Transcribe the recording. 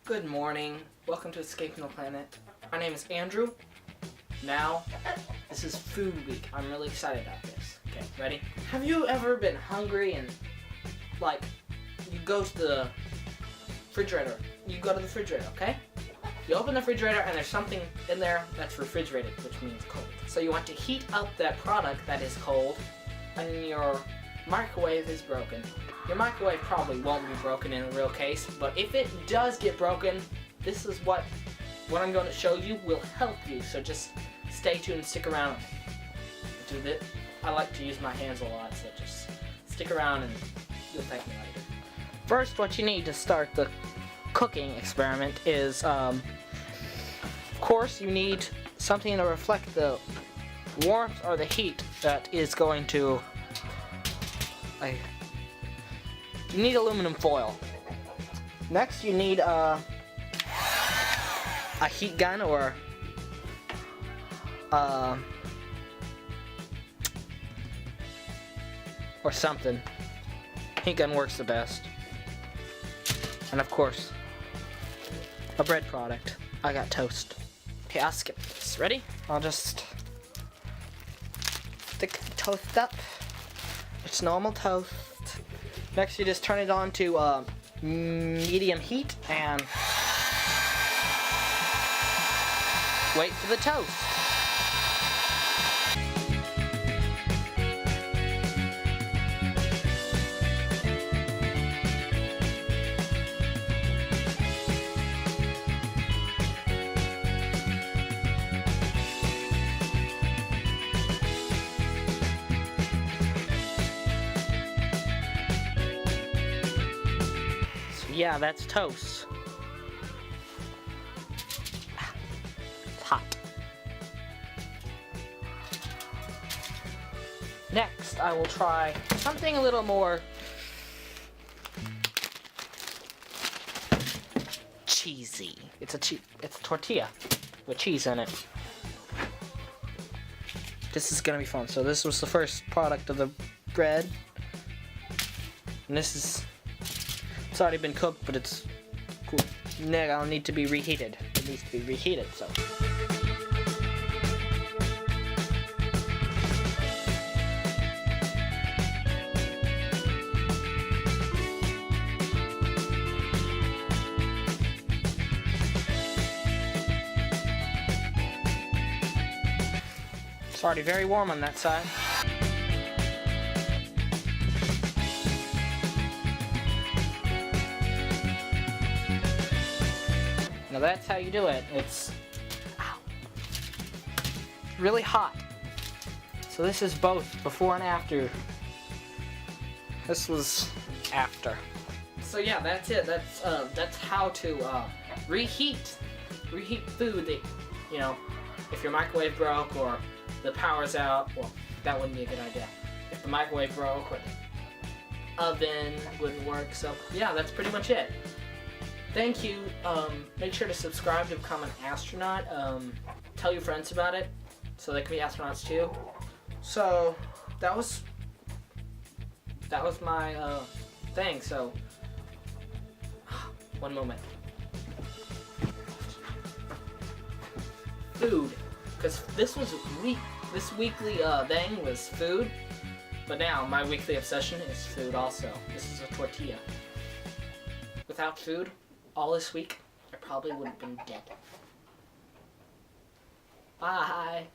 Good morning. Welcome to Escaping the Planet. My name is Andrew. Now, this is food week. I'm really excited about this. Okay, ready? Have you ever been hungry and, you go to the refrigerator? You go to the refrigerator, okay? You open the refrigerator and there's something in there that's refrigerated, which means cold. So you want to heat up that product that is cold, and your microwave is broken. Your microwave probably won't be broken in a real case, but if it does get broken, this is what I'm going to show you will help you. So just stay tuned and stick around. Do this. I like to use my hands a lot, so just stick around and you'll thank me later. First, what you need to start the cooking experiment is, of course, you need something to reflect the warmth or the heat that is going to. You need aluminum foil. Next, you need a heat gun or something. Heat gun works the best. And of course, a bread product. I got toast. Okay, I'll skip this. Ready? I'll just stick the toast up. It's normal toast. Next, you just turn it on to medium heat and wait for the toast. Yeah, that's toast. It's hot. Next, I will try something a little more cheesy. It's a tortilla with cheese in it. This is gonna be fun. So this was the first product of the bread, and this is. It's already been cooked, but it's cool. Now it'll need to be reheated. It needs to be reheated, so. It's already very warm on that side. Now that's how you do it. It's really hot. So this is both before and after. This was after. So yeah, that's it. That's how to reheat food. That, if your microwave broke or the power's out, well, that wouldn't be a good idea. If the microwave broke or the oven wouldn't work. So yeah, that's pretty much it. Thank you. Make sure to subscribe to become an astronaut. Tell your friends about it so they can be astronauts too. So that was my thing. So one moment. Food, because this weekly thing was food, but now my weekly obsession is food also. This is a tortilla. Without food, all this week, I probably would have been dead. Bye.